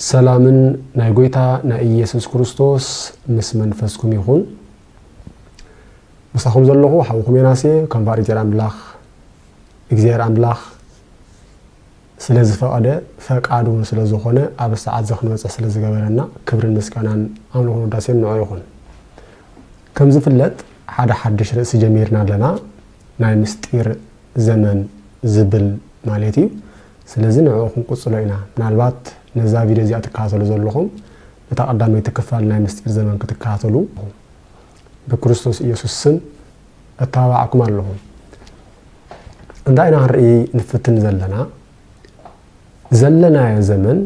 ሰላምን ናይ ጎይታ ናይ ኢየሱስ ክርስቶስ ምስ መንፈስኩም ይኹን መሳኹም ዘለኹ ሓውኩም የናሴ ከም ባሪጀር አምላኽ እግዚአብሔር አምላኽ ስለዝፈቀደ ፈቃዱ ስለዝኾነ ኣብ ሰዓት ዘኽንበጽ ስለዝገበረና ክብርን ምስጋናን ኣምልኾን ውዳሴን ንዑ ይኹን ከም ዝፍለጥ ሓደ ሓድሽ ርእሲ ጀሚርና ኣለና ናይ ምስጢር ዘመን ዝብል ማለት እዩ ስለዚህ ንዑ ክንቁጽሎ ኢና ምናልባት ነዛ ቪድዮ እዚኣ ትከታተሉ ዘለኹም ነታ ቀዳመይቲ ክፋል ናይ ምስጢር ዘመን ክትከታተሉ በክርስቶስ ኢየሱስ ስም እተባባዕኩም ኣለኹ እንዳይና ንርኢ ንፍትን ዘለና ዘመን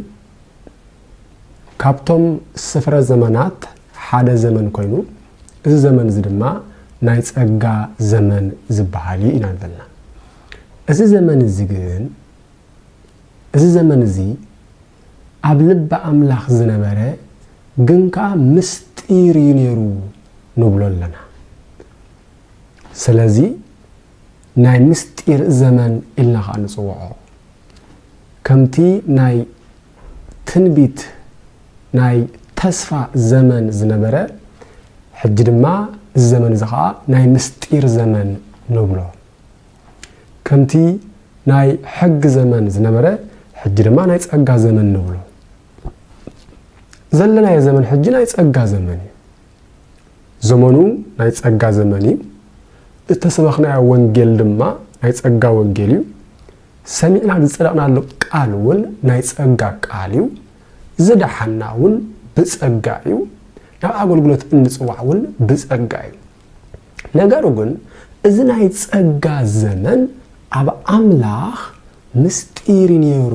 ካብቶም ስፍረ ዘመናት ሓደ ዘመን ኮይኑ እዚ ዘመን እዚ ድማ ናይ ጸጋ ዘመን ዝበሃል ኢና ንበልና እዚ ዘመን እዚ ግን እዚ ዘመን እዚ ኣብ ልብ አምላኽ ዝነበረ ግን ካ ምስጢር ይነሩ ንብሎ ኣለና ስለዚ ናይ ምስጢር ዘመን ኢልና ንጽውዖ ከምቲ ናይ ትንቢት ናይ ተስፋ ዘመን ዝነበረ ሕጂ ድማ ዘመን እዚ ኸዓ ናይ ምስጢር ዘመን ንብሎ ከምቲ ናይ ሕግ ዘመን ዝነበረ ሕጂ ድማ ናይ ጸጋ ዘመን ንብሎ ዘለና የዘመን ሕጂ ናይ ጸጋ ዘመን ዘመኑ ናይ ጸጋ ዘመን እተሰበኽና ወንጌል ድማ ናይ ጸጋ ወንጌል እዩ ሰሚዕና ዝጸደቕናሉ ቃል እውን ናይ ጸጋ ቃል እዩ ዝደሓና እውን ብጸጋ እዩ ናብ አገልግሎት እንጽዋዕ እውን ብጸጋ እዩ ነገሩ ግን እዚ ናይ ጸጋ ዘመን ኣብ አምላኽ ምስጢር ነይሩ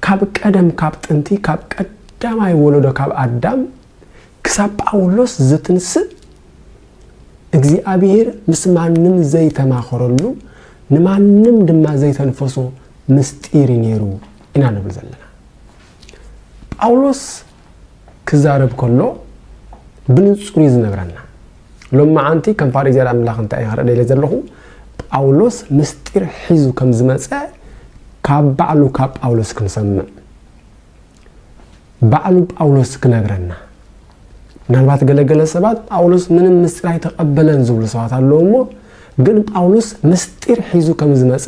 ካብ ቀደም ካብ ጥንቲ ካብ ቀዳማይ ወለዶ ካብ አዳም ክሳብ ጳውሎስ ዝትንስእ እግዚአብሔር ምስ ማንም ዘይተማኸረሉ ንማንም ድማ ዘይተንፈሶ ምስጢር ነይሩ ኢና ንብል ዘለና ጳውሎስ ክዛረብ ከሎ ብንጹር ዝነብረና ሎማዓንቲ ከም ፋሪዘር አምላኽ እንታይ ያረደለ ዘለኹ ጳውሎስ ምስጢር ሒዙ ከም ዝመጸ ካብ ባዕሉ ካብ ጳውሎስ ክንሰምዕ ባዕሉ ጳውሎስ ክነግረና ምናልባት ገለገለ ሰባት ጳውሎስ ምንም ምስጢር አይተቀበለን ዝብሉ ሰባት ኣለውሞ ግን ጳውሎስ ምስጢር ሒዙ ከም ዝመጸ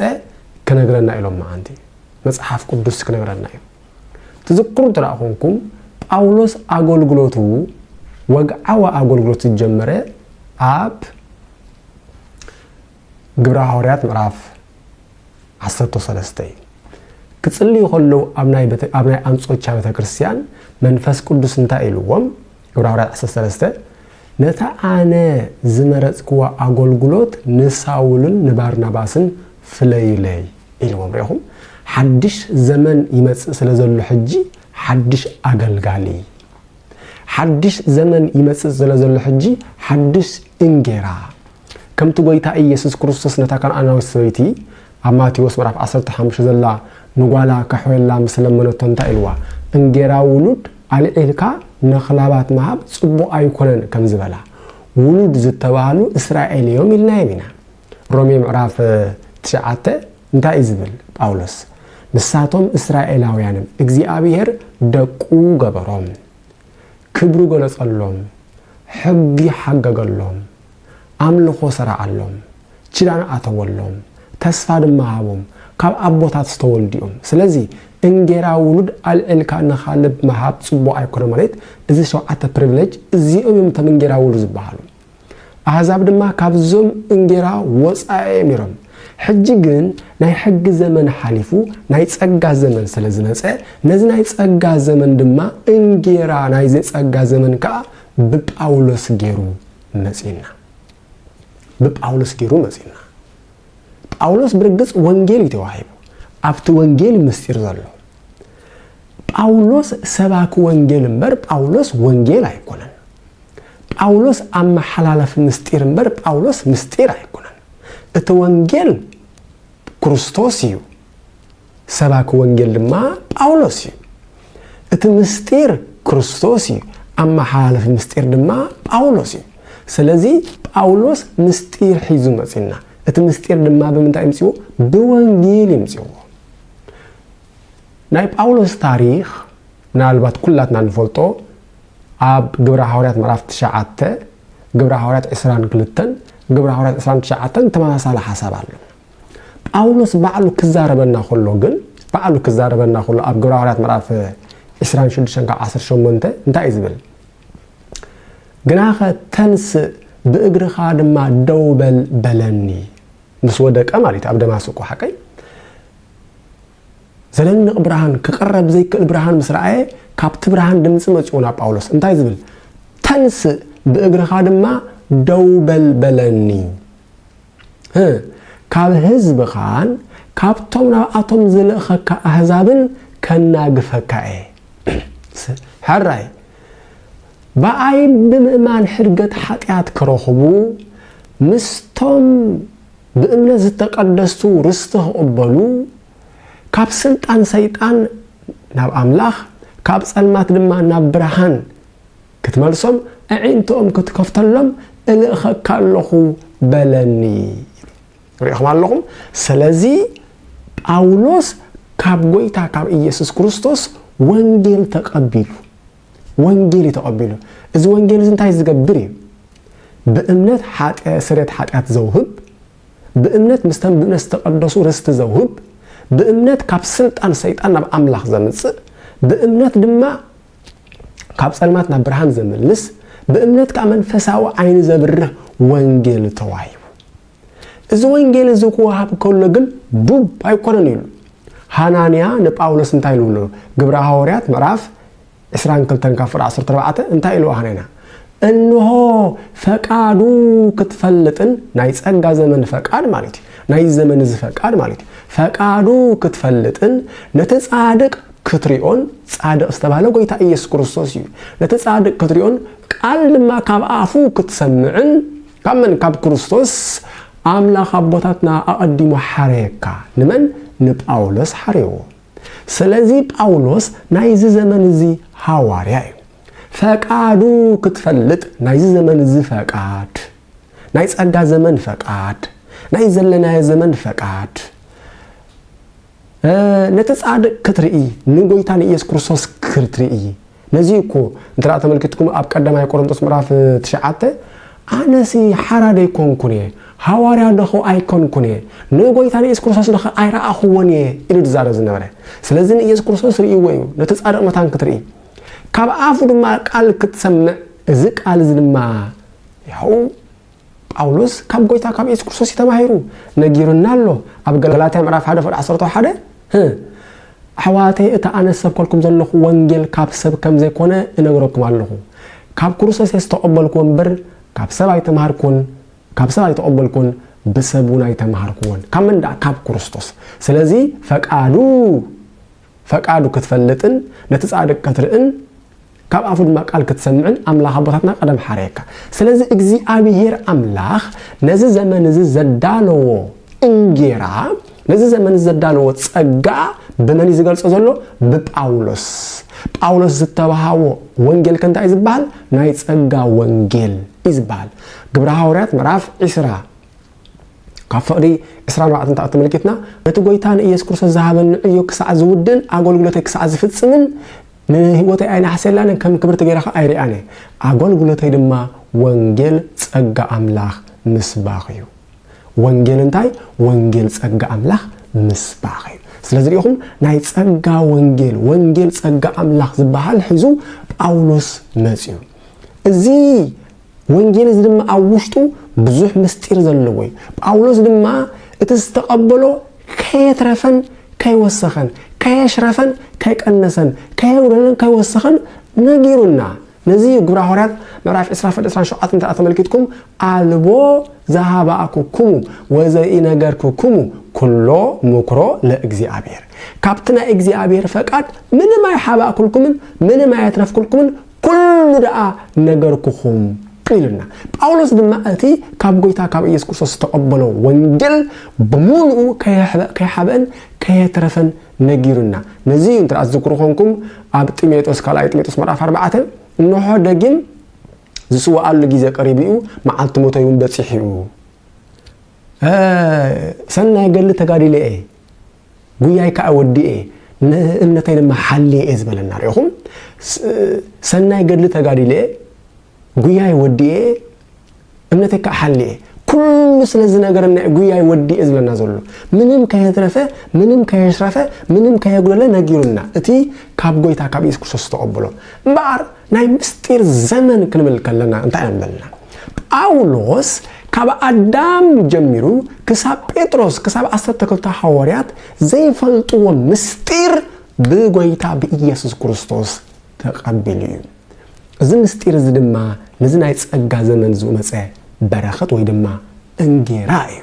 ክነግረና ኢሎም ማዓንቲ መጽሐፍ ቅዱስ ክነግረና እዩ ትዝክሩ ተራኹንኩም ጳውሎስ አገልግሎቱ ወግዓዋ አገልግሎቱ ጀመረ ኣብ ግብረ ሐዋርያት ምዕራፍ 13 ክጽልዩ ከለው ኣብ ናይ አንጾኪያ ቤተክርስቲያን መንፈስ ቅዱስ እንታይ ኢሉዎም ግብረ ሐዋርያት 13 ነታ አነ ዝመረጽክዋ አገልግሎት ንሳውልን ንባርናባስን ፍለይለይ ኢሉዎም ረኹም ሓድሽ ዘመን ይመጽእ ስለዘሎ ሕጂ ሓድሽ አገልጋሊ ሓድሽ ዘመን ይመጽእ ስለዘሎ ሕጂ ሓድሽ እንጌራ ከምቲ ጎይታ ኢየሱስ ክርስቶስ ነታ ከነዓናዊት ሰበይቲ ኣብ ማቴዎስ ምዕራፍ 15 ዘላ ንጓላ ከሕወላ ምስለመነቶ እንታይ ኢልዋ እንጌራ ውሉድ አልዒልካ ነኽላባት መሃብ ጽቡቕ ኣይኮነን ከም ዝበላ ውሉድ ዝተባሃሉ እስራኤል እዮም ኢልና ኢና ሮሜ ምዕራፍ 9 እንታይ ዝብል ጳውሎስ ንሳቶም እስራኤላውያንም እግዚአብሔር ደቁ ገበሮም ክብሩ ገለጸሎም ሕጊ ሓገገሎም አምልኾ ሰራዓሎም ችዳን አተወሎም ተስፋ ድማ ሃቦም ካብ አቦታት ዝተወልዲኦም ስለዚ እንጌራ ውሉድ አልዕልካ ነኻልብ መሃብ ጽቡቕ ኣይኮነ ማለት እዚ ሸውዓተ ፕሪቪሌጅ እዚኦም እዮም ተም እንጌራ ውሉድ ዝበሃሉ አሕዛብ ድማ ካብዞም እንጌራ ወፃኦም ነይሮም ሕጂ ግን ናይ ሕጊ ዘመን ሓሊፉ ናይ ጸጋ ዘመን ስለዝመጸ ነዚ ናይ ጸጋ ዘመን ድማ እንጌራ ናይ ጸጋ ዘመን ከዓ ብጳውሎስ ገይሩ መጺና በጳውሎስ ገይሩ መጺና ጳውሎስ ብርግጽ ወንጌል ይተዋሂቡ ኣብቲ ወንጌል ምስጢር ዘሎ ጳውሎስ ሰባክ ወንጌል እምበር ጳውሎስ ወንጌል አይኮነን ጳውሎስ አመሐላለፍ ምስጢር እምበር ጳውሎስ ምስጢር አይኮነን እቲ ወንጌል ክርስቶስ እዩ ሰባክ ወንጌል ድማ ጳውሎስ እዩ እቲ ምስጢር ክርስቶስ እዩ አመሐላለፍ ምስጢር ድማ ጳውሎስ እዩ ስለዚ ጳውሎስ ምስጢር ሒዙ መጺና እቲ ምስጢር ድማ ብምንታይ ምጽኡ ብወንጌል ይምጽኡ ናይ ጳውሎስ ታሪክ ምናልባት ኩላትና ንፈልጦ ኣብ ግብረ ሐዋርያት ምዕራፍ 9 ግብረ ሐዋርያት 22 ግብረ ሐዋርያት 29 ተመሳሳሊ ሓሳብ ኣሎ ጳውሎስ ባዕሉ ክዛረበና ከሎ ግን ባዕሉ ክዛረበና ከሎ ኣብ ግብረ ሐዋርያት ምዕራፍ 26-18 እንታይ ይዝብል ግናኸ ተንስ ብእግርኻ ድማ ደው በለኒ ምስ ወደቀ ማለት ኣብ ደማስቆ ሓቀይ ዘለንቕ ብርሃን ክቀረብ ዘይክእል ብርሃን ምስ ረአየ ካብቲ ብርሃን ድምፂ መጽኡና ጳውሎስ እንታይ ዝብል ተንስ ብእግርኻ ድማ ደው በለኒ ካብ ህዝብኻን ካብቶም ናብኣቶም ዝልእኸካ ኣህዛብን ከናግፈካ ሕራይ በኣይ ብምእማን ሕርገት ሓጢአት ክረኽቡ ምስቶም ብእምነት ዝተቀደሱ ርስቲ ክቕበሉ ካብ ስልጣን ሰይጣን ናብ ኣምላኽ ካብ ጸልማት ድማ ናብ ብርሃን ክትመልሶም ኣዒንቶኦም ክትከፍተሎም እልእኸካ ኣለኹ በለኒ ርኢኹም ኣለኹም ስለዚ ጳውሎስ ካብ ጎይታ ካብ ኢየሱስ ክርስቶስ ወንጌል ተቐቢሉ እዚ ወንጌል እንታይ ዝገብር እዩ ብእምነት ስርየት ሓጢአት ዘውህብ ብእምነት ምስተን ብእምነት ዝተቀደሱ ርስቲ ዘውህብ بإمنات كاب سلطان سيطان ناب أملاخ زمنص بإمنات دما كاب سلماتنا برهان زملس بإمنات كامن فساو عين زبره وانجيل توايو إذا وانجيل زوكو هاب كله جن بوب أيقونن يلو هانانيا نبأولس انتايلو له جبر هوريات مراف إسرائيل كلتن كافر عصر تربعته انتايلو هانينا إنه فقادو كتفلتن نايس أنجا زمن فقاد مالتي نايس زمن فقاد مالتي فقادو كتفلتن نتصادق كتريون صادق استباله قويتا إيس كريستوس نتصادق كتريون قال ما كاب عفو كتسمعن كمن كاب كريستوس أملا خبطتنا أقدم حريكا نمن نبأولس حريو سلازي بأولس نايز زمن زي هواريا فقادو كتفلت نايز زمن زي فقاد نايز أقا زمن فقاد نايز لنا زمن فقاد نتصادق كترئي نقويتان إيس كريستوس كترئي نزيكو انترا تملكتكم أب قدما يقولنتوس مراف تشعاته أنا سي حرادي كونكوني هواريا دخو أيكون كوني نقويتان إيس كريستوس دخو أيرا أخواني إلو تزارز نوري سلازين إيس كريستوس رئيويو نتصادق متان كترئي كاب عفو دما قال كتسمع إذك قال زلما يهو ጳውሎስ ካብ ጎይታ ካብ ኢየሱስ ክርስቶስ ተማሂሩ ነጊሩና ኣሎ ኣብ ገላትያ ምዕራፍ 1:11 ኣሕዋተይ እታ ኣነሰብከልኩም ዘለኹ ወንጌል ካብ ሰብ ከም ዘይኮነ እነግረኩም ኣለኹ ካብ ክርስቶስ ዝተቀበልኩ እምበር ካብ ሰብ ኣይተማሃርኩን ካብ ሰብ ኣይተቀበልኩን ብሰቡን ኣይተማሃርኩን ካብ መንዳ ካብ ክርስቶስ ስለዚ ፈቃዱ ክትፈልጥን ነትጻድቅ ክትርእን كاب أفضل ما قال كتسمعن أملاخ بطاتنا قدم حريكا سلازي إجزي أبيهير أملاخ نزي زمن نزي زدالو إنجيرا نزي زمن زدالو تسقع بمني زيقال سأزولو بጳውሎስ زتبهاو وانجيل كنت إزبال ناي تسقع وانجيل إزبال قبرا هوريات مراف إسرا كافري إسرا وعد انت أتملكتنا نتقويتان إيس كورس الزهابن إيو كساع زودن أقول قلتك كساع زفتسمن نهوتي أين حسيلان كم كبرت غيرها أيرياني أقول قلتي دما وانجيل تسقى أملاخ مسباقيو وانجيل انتاي وانجيل تسقى أملاخ مسباقيو سلازريهم ناي تسقى وانجيل تسقى أملاخ زباها الحزو ጳውሎስ مزيو زي وانجيل دما أوشتو بزوح مستير زلوي ጳውሎስ دما اتستقبلو كيترفن كيوسخن كيشرفن كيقنسن كيورن كيوسخن نغيرنا نزي غبره هورات مراف اسرافل اسران انت اتملكتكم البو ذهباكم وزي نغركم كله مكرو لاغزيابير كابتنا اغزيابير فقاد من ما يحباكلكم من ما يترفكلكم كل دعا نغركم قيلنا ጳውሎስ ድማ እቲ ካብ ጎይታ ካብ ኢየሱስ ክርስቶስ ተቀበለው ወንጌል በሙሉ ከይሐበን ከየተረፈን ነጊሩና ነዚ እንት አዝክሩኹምኩም ኣብ ጢሞቴዎስ ካልኣይ ጢሞቴዎስ ምዕራፍ 4 እንሆ ደግም ዝስዋኣሉ ጊዜ ቀሪቢኡ መዓልቲ ሞተዩን በጽሒኡ ሰናይ ገል ተጋዲለ ጉያይ ከወዲኤ እምነተይ ድማ ሓልየ ዝበለና ሪኢኹም ሰናይ ገድሊ ተጋዲለ ጉያይ ወዲኤ እምነተይ ከዓ ሓልየ ኩሉ ስለዚ ነገርና ጉያይ ወዲኤ ዝበለና ዘሎ ምንም ከየትረፈ ምንም ከየሽረፈ ምንም ከየጉለለ ነጊሩና እቲ ካብ ጎይታ ካብ ኢየሱስ ክርስቶስ ተቀበሎ እምበር ናይ ምስጢር ዘመን ክንብል ከለና እንታይ እንበልና ጳውሎስ ካብ አዳም ጀሚሩ ክሳብ ጴጥሮስ ክሳብ 12 ሐዋርያት ዘይፈልጥዎ ምስጢር ብጎይታ በኢየሱስ ክርስቶስ ተቀበሉ እዚ ምስጢር እዚ ድማ ነዚ ናይ ጸጋ ዘመን ዝመጸ በረኸት ወይ ድማ እንጌራ እዩ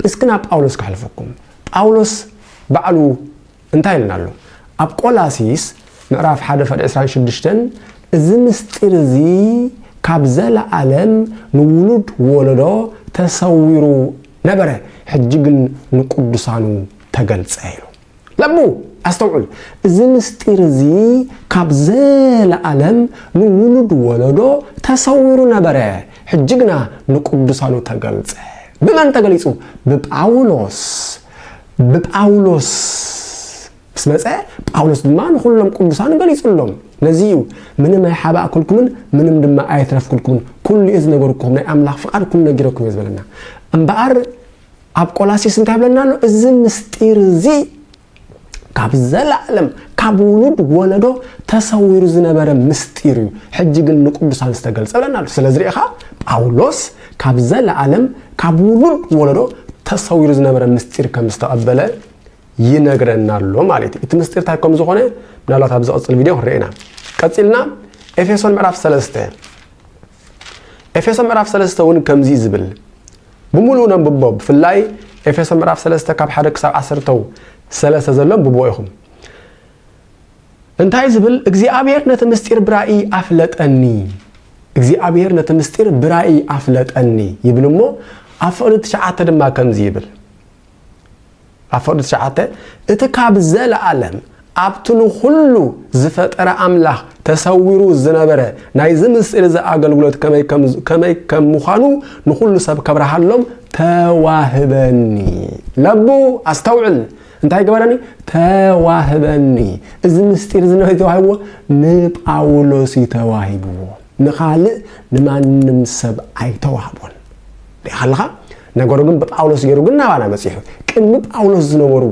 እስክና ጳውሎስ ካልፈኩም ጳውሎስ ባዕሉ እንታይ ይልናሉ ኣብ ቆላሲስ ምዕራፍ 1:26 እዚ ምስጢር እዚ ካብ ዘለዓለም ንውሉድ ወለዶ ተሰዊሩ ነበረ ሕጂ ግን ንቅዱሳኑ ተገልጸ ኢሉ ለቡ አስተውዕል እዚ ምስጢር እዚ ካብ ዘለዓለም ንውሉድ ወለዶ ተሰዊሩ ነበረ ሕጂ ግን ንቅዱሳኑ ተገልጸ በማን ተገሊጹ በጳውሎስ ስመፀ ጳውሎስ ድማ ንኹሎም ቅዱሳን ገሊጹሎም ነዚዩ ምንም ኣይሓባእኩልኩምን ምንም ድማ ኣይትረፍኩልኩምን ኩሉ እዚ ነገርኩም ናይ ኣምላኽ ፍቃድ ኩሉ ነጊረኩም ይዝበለና እምበኣር ኣብ ቆላሲስ እንታይ ብለና ኣሎ እዚ ምስጢር እዚ ካብ ዘለዓለም ካብ ውሉድ ወለዶ ተሰዊሩ ዝነበረ ምስጢር እዩ ሕጂ ግን ንቅዱሳን ዝተገልጸ ብለና ኣሎ ስለዚ ሪኢኻ ጳውሎስ ካብ ዘለዓለም ካብ ውሉድ ወለዶ ተሰዊሩ ዝነበረ ምስጢር ከም ዝተቀበለ ይነግረና ኣሎ ማለት እቲ ምስጢር ታይ ከም ዝኾነ ምናልባት ኣብ ዝቀፅል ቪድዮ ክርኤና ቀጽልና ኤፌሶን ምዕራፍ 3 ኤፌሶን ምዕራፍ 3 ውን ከምዚ ዝብል ብሙሉእ ነንብቦ ብፍላይ ኤፌሶን ምዕራፍ 3 ካብ 1 ክሳብ 13 ዘሎም ብቦ ኢኹም እንታይ ዝብል እግዚአብሔር ነቲ ምስጢር ብራእይ አፍለጠኒ እግዚአብሔር ነቲ ምስጢር ብራእይ አፍለጠኒ ይብልሞ አፈቅድ ተሻዓተ ድማ ከምዚ ይብል አፈቅድ ተሻዓተ እቲ ካብ ዘለዓለም ኣብቱን ሁሉ ዝፈጠረ አምላኽ ተሰዊሩ ዝነበረ ናይ ዝምስጢር ዘአገልግሎት ከመይ ከም ምዃኑ ንኹሉ ሰብ ከብረሃሎም ተዋህበኒ ለቡ አስተውዕል እንታይ ገበረኒ ተዋህበኒ እዚ ምስጢር ዝነበረ ተዋህቦ ንጳውሎስ ተዋሂብዎ ንኻልእ ንማንም ሰብ ኣይተዋህቦን ዲኻልኻ ነገሩ ግን በጳውሎስ ገይሩ ግን ናባና መጽሐፍ ቅድሚ ጳውሎስ ዝነበሩ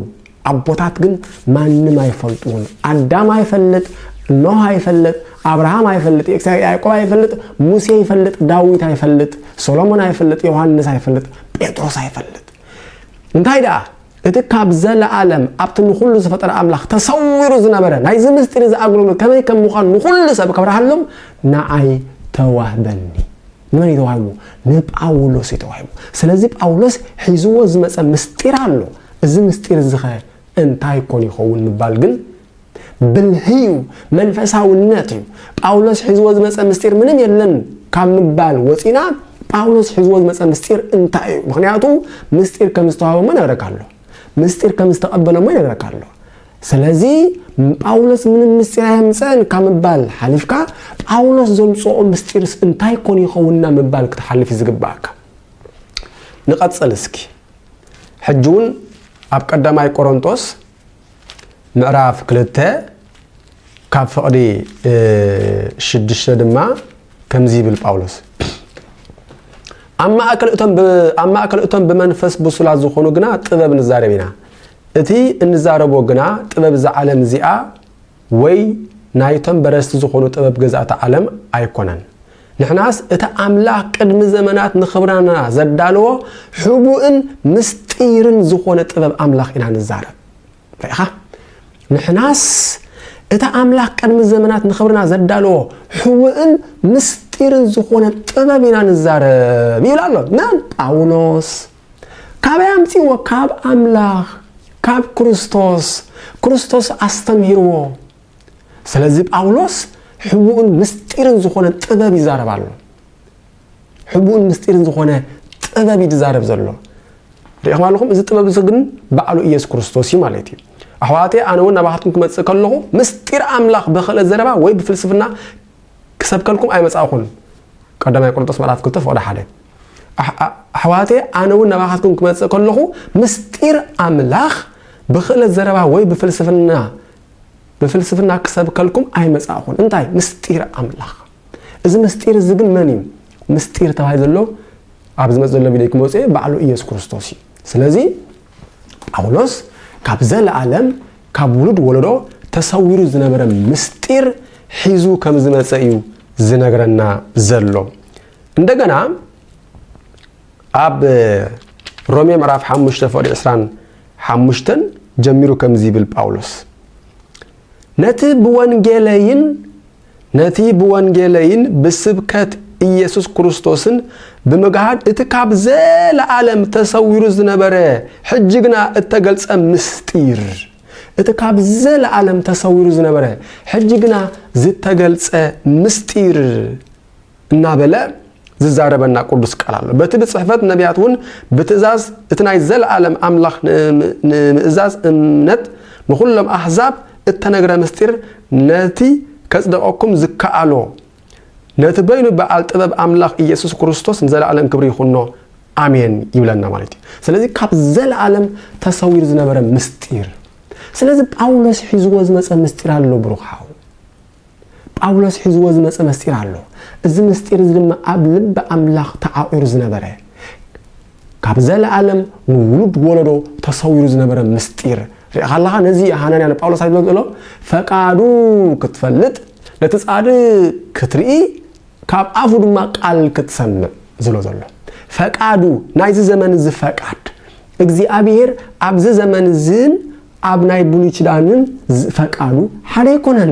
አቦታት ግን ማንም አይፈልጡን አዳም አይፈልጥ ኖህ አይፈልጥ አብርሃም አይፈልጥ ያዕቆብ አይፈልጥ ሙሴ አይፈልጥ ዳዊት አይፈልጥ ሶሎሞን አይፈልጥ ዮሐንስ አይፈልጥ ጴጥሮስ አይፈልጥ እንታይ ዳ እቲ ካብ ዘለዓለም ኣብትን ሁሉ ዝፈጠረ አምላኽ ተሰዊሩ ዝነበረ ናይ ዝምስጢር ዘአገልግሎት ከመይ ከም ምዃኑ ንኹሉ ሰብ ከብረሃሎም ንዓይ ተዋህበኒ ንመን ይተዋህቡ ንጳውሎስ ይተዋህቡ ስለዚ ጳውሎስ ሒዝዎ ዝመፀ ምስጢር ኣሎ እዚ ምስጢር ዝኸ እንታይ ኮን ይኸውን ንባል ግን ብልህዩ መንፈሳውነት እዩ ጳውሎስ ሒዝዎ ዝመፀ ምስጢር ምንም የለን ካብ ንባል ወፂና ጳውሎስ ሒዝዎ ዝመፀ ምስጢር እንታይ እዩ ምክንያቱ ምስጢር ከም ዝተዋህቦ ነገረካሎ ምስጢር ከም ዝተቀበለ ነገረካሎ ስለዚ ጳውሎስ ምንም ምስጢር አይምፀን ካብ ንባል ሓሊፍካ ጳውሎስ ዘምፅኦ ምስጢር እንታይ ኮን ይኸውንና ንባል ክትሓልፍ ይዝግባካ ንቀጽል እስኪ ሕጁን ኣብ ቀዳማይ ቆሮንቶስ ምዕራፍ 2 ካብ ፍቅዲ 6 ድማ ከምዚ ይብል ጳውሎስ أما أكلتهم بمنفس بسلا زخونو جنا طبب نزاربينا إتي النزاربو جنا طبب زعلم زيا وي نايتهم برست زخونو طبب جزء عالم أيقونن نحناس إتا أملاك قدم زمانات نخبرنا زدالو حبوئن مستيرن زخونة طبب أملاك إنا نزارب فيها نحناس إتا أملاك قدم زمانات نخبرنا زدالو حبوئن مستيرن زخونة طببنا نزارب يقول نعم ጳውሎስ ካብ ያምቲ ወካብ አምላክ ካብ ክርስቶስ አስተምሂርዎ ስለዚህ ጳውሎስ حبوئن مستيرن زخونة طبب يزارب አሎ حبوئن مستيرن زخونة طبب يزارب ዘሎ ريخم عليكم إذا طبب زغن بعلو ኢየሱስ ክርስቶስ ማለት እዩ أحواتي أنا ونا بحثكم كم تسكلوا مستير أملاك بخل الزربة وين بفلسفنا كسبكلكم أي مسأخون قدام يقولون تصمر عارف كتف ولا حدا أحواتي أنا ونا بحثكم كم تسكلوا مستير أملاك بخل الزربة وين بفلسفنا بفلسفنا كسب كلكم أي مساحون أنتي مستير أملاخ إذا مستير الزجن مني مستير تهايز الله عبز مزل بيديك موسى بعلو إياس كريستوسي سلازي أولوس كابزل العالم كابولد ولدو تصوير زنبرة مستير حيزو كم زمان سأيو زنغرنا زلو عندنا أب رومي معرف حمشت فوري إسران حمشتن جميرو كم زيبل باولوس نتي بوانجيلين بسبكات إيسوس كريستوسن بمقعد اتكاب زال عالم تصوير زنبرة حجقنا اتقلس مستير اتكاب زال عالم تصوير زنبرة حجقنا زتقلس مستير النابلة ززاربنا قدس قال بتبت صحفات نبياتون بتزاز اتناي زال عالم املاخ نمئزاز امنت نخلهم احزاب التنقر مستير ناتي كصدقكم زكالو نتبينوا بعال طبب املاخ ኢየሱስ ክርስቶስ زال عالم كبر يخونو امين يبلنا مالتي ስለዚህ ካብ زال عالم ተሰዊር ዝነበረ ምስጢር ስለዚህ ጳውሎስ ሒዝዎ ዝመፀ ምስጢር አለው ብሩኻው ጳውሎስ ሒዝዎ ዝመፀ ምስጢር አለው እዚ ምስጢር ድማ ኣብ ልብ ኣምላኽ ተዓቂሩ ዝነበረ ካብ زال عالم ንውሉድ ወለዶ ተሰዊሩ ዝነበረ ምስጢር الله نزي هانانيا باولوس هيدلو فقادو كتفلط لتصادق كتري كاب افو دما قال كتسمع زلو فقادو نايز زمن ز فقاد እግዚአብሔር አብዘ ዘመን ዝን አብናይ ብሉችዳንን ፈቃዱ ሐደ ይኮነን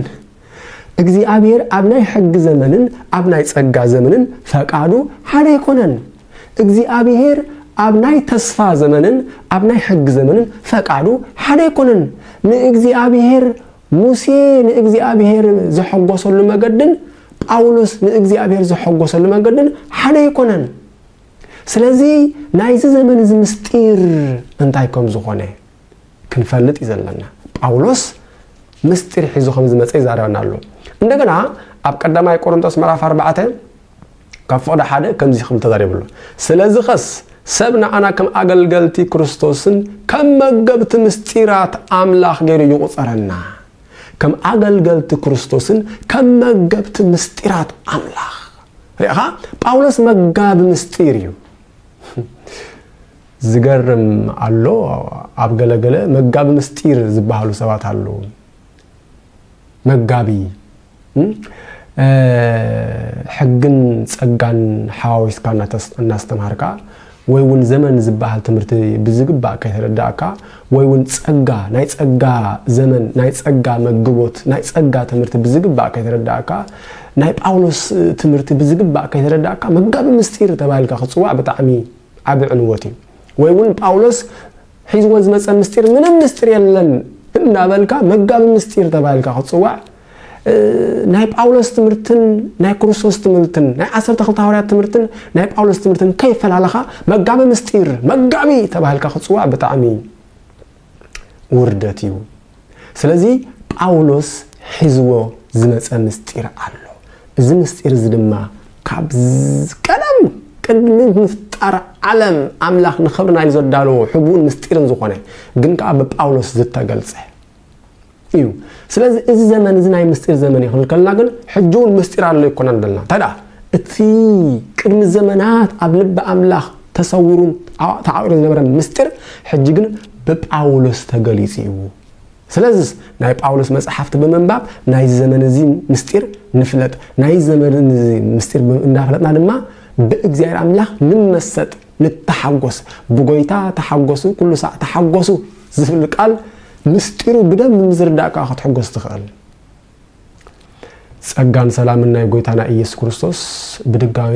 እግዚአብሔር አብናይ ሕግ ዘመንን አብናይ ጸጋ ዘመንን ፈቃዱ ሐደ ይኮነን እግዚአብሔር አብናይ ተስፋ ዘመንን አብናይ ሕግ ዘመንን ፈቃዱ ሐደ ይኮነን ለእግዚአብሔር ሙሴ ለእግዚአብሔር ዘሐጎሰሉ መገድን ጳውሎስ ለእግዚአብሔር ዘሐጎሰሉ መገድን ሐደ ይኮነን ስለዚህ ናይዝ ዘመን ዝምስጢር እንታይኩም ዝኾነ ክንፈልጥ ይዘለና ጳውሎስ ምስጢር ሒዙ ከም ዝመፀ ይዛረበናሉ እንደገና ኣብ ቀዳማይ ቆሮንቶስ ምዕራፍ 4 ከፍቆደ ሓደ ከምዚ ከም ተዛሪብሉ ስለዚህ ኸስ سبنا أنا كم أجلجلتي كريستوسن كم مجبت مستيرات أملاخ غير يقصرنا كم أجلجلتي كريستوسن كم مجبت مستيرات أملاخ رأها باولوس مجاب مستيريو زجرم الله أبجلجلة مجاب مستير زبالو سبات الله مجابي حقن سجن حاويس كانت الناس تمهركا ويون زمن زبال تمرت بزقبا كيترداكا ويون ጸጋ ናይ ጸጋ ዘመን ናይ ጸጋ መግቦት ናይ ጸጋ ትምርት بزقبا كيترداكا ናይ ጳውሎስ ትምርት بزقبا كيترداكا መጋብ ምስጢር ተባልካ خصوا بتعمي عبعنوتي ويون ጳውሎስ ሒዝዎ ዝመፀ ምስጢር ምንም ምስጢር የለን እናበልካ መጋብ ምስጢር ተባልካ خصوا ናይ ጳውሎስ ትምርትን ናይ ክርስቶስ ትምርትን ናይ 12 ሐዋርያት ትምርትን ናይ ጳውሎስ ትምርትን ከይፈላለኻ መጋብ ምስጢር መጋቢ ተባልካ خصوا بتعمي وردتيو ስለዚህ ጳውሎስ ሒዝዎ ዝመፀ ምስጢር ኣሎ እዚ ምስጢር ዝድማ ካብ ቀደም ቅድሚ ምፍጣር ዓለም ኣምላኽ ንኽብርና ይዘዳሎ ሕቡን ምስጢርን ዝኾነ ግን ካብ ጳውሎስ ዝተገልጸ እዩ ስለዚህ እዚ ዘመን እዚ ናይ ምስጢር ዘመን ይኹን ከልና ግን ሕጁን ምስጢር ኣሎ ይኮነን ደልና ታዳ እቲ ቅድሚ ዘመናት ኣብ ልብ ኣምላኽ ተሰውሩን ተዓቂሩ ዝነበረ ምስጢር ሕጂ ግን በጳውሎስ ተገሊጽዩ ስለዚህ ናይ ጳውሎስ መጽሐፍት በመንባብ ናይ ዘመን እዚ ምስጢር ንፍለጥ ናይ ዘመን እዚ ምስጢር እንዳፍለጥና ድማ በእግዚአብሔር አምላኽ ንመሰጥ ንተሐጎስ በጎይታ ተሐጎሱ ኩሉ ሰዓት ተሐጎሱ ዝብል ቃል ምስጢሩ በደም ምዝርዳካ ከተሐጎስ ትኽእል ጸጋን ሰላምና የጎይታና ኢየሱስ ክርስቶስ በድጋሜ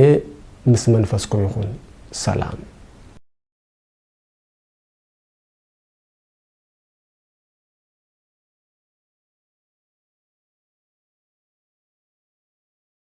ምስ መንፈስኩም ይሁን ሰላም